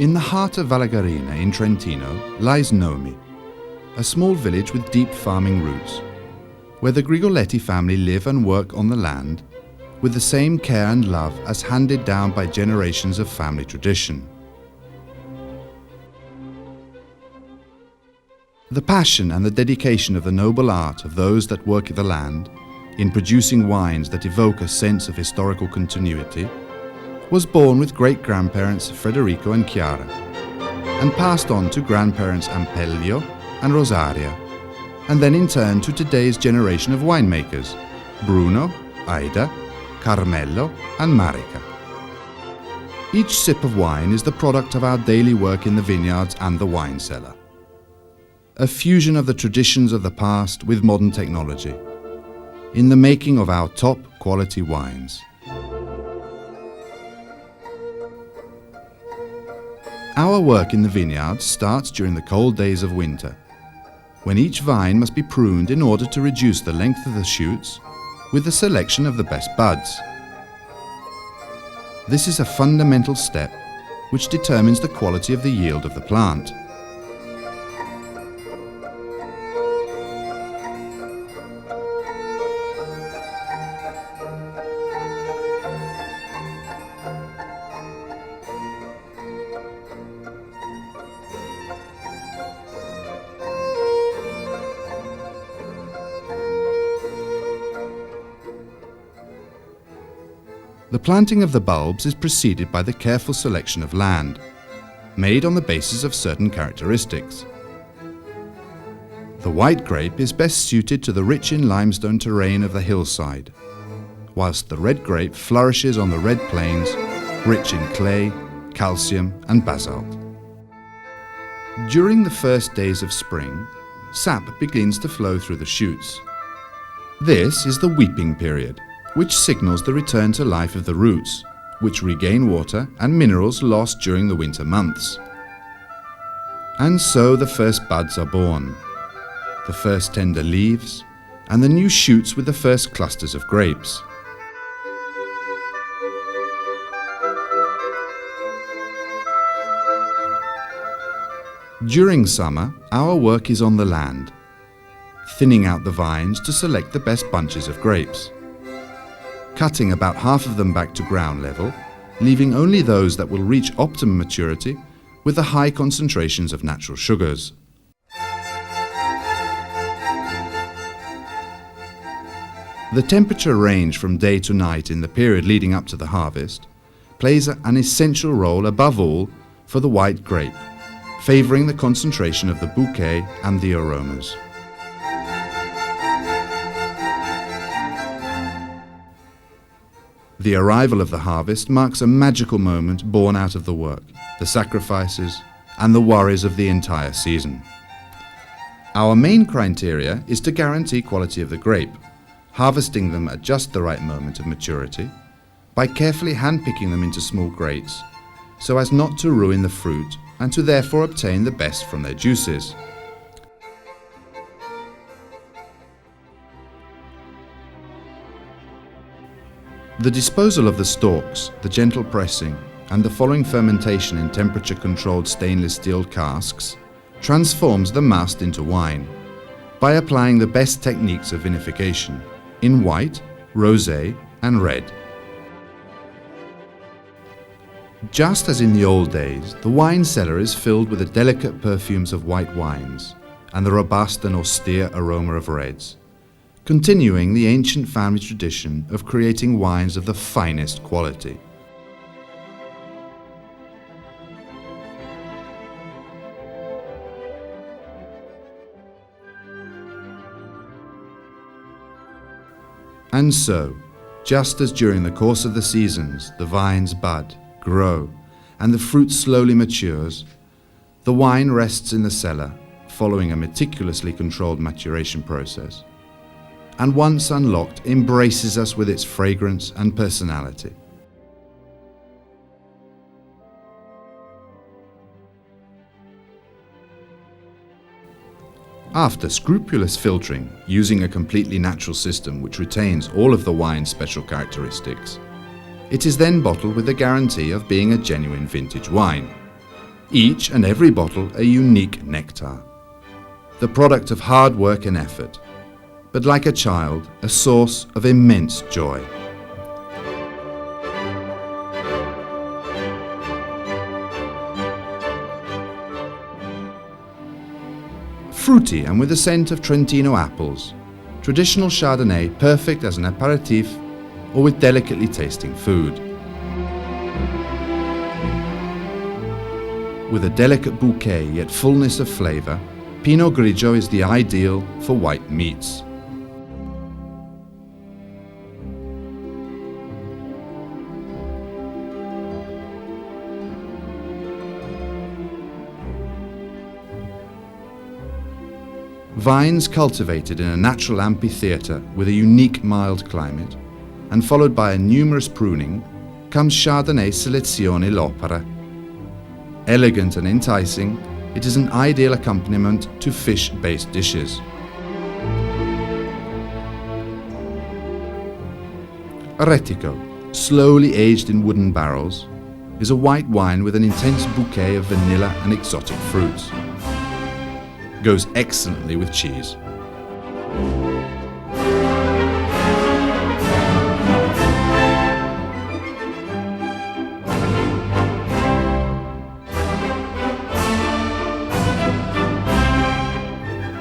In the heart of Vallagarina in Trentino lies Nomi, a small village with deep farming roots, where the Grigoletti family live and work on the land with the same care and love as handed down by generations of family tradition. The passion and the dedication of the noble art of those that work the land in producing wines that evoke a sense of historical continuity was born with great-grandparents Federico and Chiara, and passed on to grandparents Ampelio and Rosaria, and then in turn to today's generation of winemakers, Bruno, Aida, Carmelo and Marica. Each sip of wine is the product of our daily work in the vineyards and the wine cellar. A fusion of the traditions of the past with modern technology, in the making of our top quality wines. Our work in the vineyards starts during the cold days of winter, when each vine must be pruned in order to reduce the length of the shoots with the selection of the best buds. This is a fundamental step which determines the quality of the yield of the plant. The planting of the bulbs is preceded by the careful selection of land, made on the basis of certain characteristics. The white grape is best suited to the rich in limestone terrain of the hillside, whilst the red grape flourishes on the red plains, rich in clay, calcium and basalt. During the first days of spring, sap begins to flow through the shoots. This is the weeping period, which signals the return to life of the roots, which regain water and minerals lost during the winter months. And so the first buds are born, the first tender leaves, and the new shoots with the first clusters of grapes. During summer, our work is on the land, thinning out the vines to select the best bunches of grapes, cutting about half of them back to ground level, leaving only those that will reach optimum maturity with the high concentrations of natural sugars. The temperature range from day to night in the period leading up to the harvest plays an essential role above all for the white grape, favouring the concentration of the bouquet and the aromas. The arrival of the harvest marks a magical moment born out of the work, the sacrifices, and the worries of the entire season. Our main criteria is to guarantee quality of the grape, harvesting them at just the right moment of maturity, by carefully handpicking them into small grates, so as not to ruin the fruit and to therefore obtain the best from their juices. The disposal of the stalks, the gentle pressing, and the following fermentation in temperature-controlled stainless steel casks transforms the must into wine by applying the best techniques of vinification in white, rosé, and red. Just as in the old days, the wine cellar is filled with the delicate perfumes of white wines and the robust and austere aroma of reds, continuing the ancient family tradition of creating wines of the finest quality. And so, just as during the course of the seasons the vines bud, grow, and the fruit slowly matures, the wine rests in the cellar, following a meticulously controlled maturation process, and once unlocked embraces us with its fragrance and personality. After scrupulous filtering, using a completely natural system which retains all of the wine's special characteristics, it is then bottled with the guarantee of being a genuine vintage wine, Each and every bottle a unique nectar, the product of hard work and effort, but like a child, a source of immense joy. Fruity and with a scent of Trentino apples, traditional Chardonnay perfect as an aperitif or with delicately tasting food. With a delicate bouquet yet fullness of flavour, Pinot Grigio is the ideal for white meats. Vines cultivated in a natural amphitheatre with a unique mild climate, and followed by a numerous pruning, comes Chardonnay Selezione L'Opera. Elegant and enticing, it is an ideal accompaniment to fish-based dishes. Retico, slowly aged in wooden barrels, is a white wine with an intense bouquet of vanilla and exotic fruits. Goes excellently with cheese.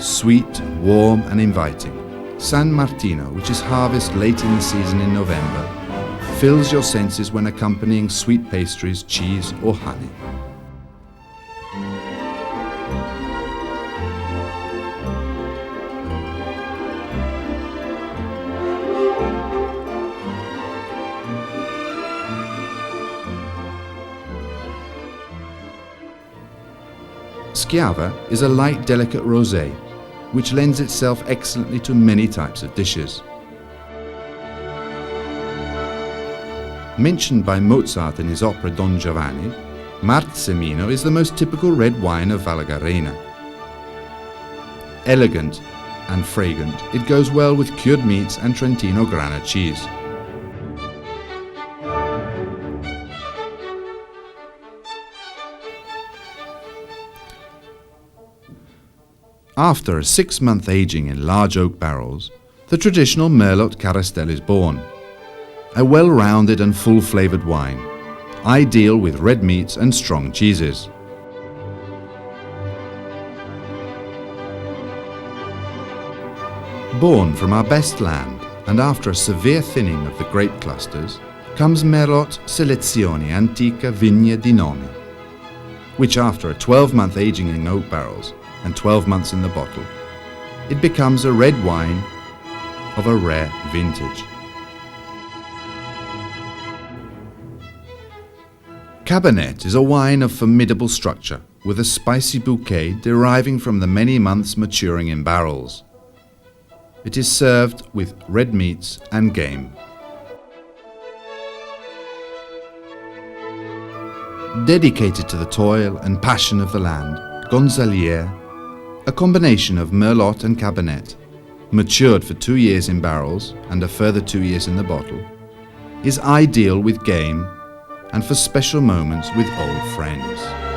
Sweet, warm and inviting, San Martino, which is harvested late in the season in November, fills your senses when accompanying sweet pastries, cheese or honey. Schiava is a light, delicate rosé, which lends itself excellently to many types of dishes. Mentioned by Mozart in his opera Don Giovanni, Marzemino is the most typical red wine of Valgarena. Elegant and fragrant, it goes well with cured meats and Trentino Grana cheese. After a 6-month aging in large oak barrels, the traditional Merlot Carastel is born. A well-rounded and full-flavoured wine, ideal with red meats and strong cheeses. Born from our best land, and after a severe thinning of the grape clusters, comes Merlot Selezione Antica Vigne di Nome, which after a 12-month aging in oak barrels and 12 months in the bottle, it becomes a red wine of a rare vintage. Cabernet is a wine of formidable structure, with a spicy bouquet deriving from the many months maturing in barrels. It is served with red meats and game. Dedicated to the toil and passion of the land, Gonzalier, a combination of Merlot and Cabernet, matured for 2 years in barrels and a further 2 years in the bottle, is ideal with game and for special moments with old friends.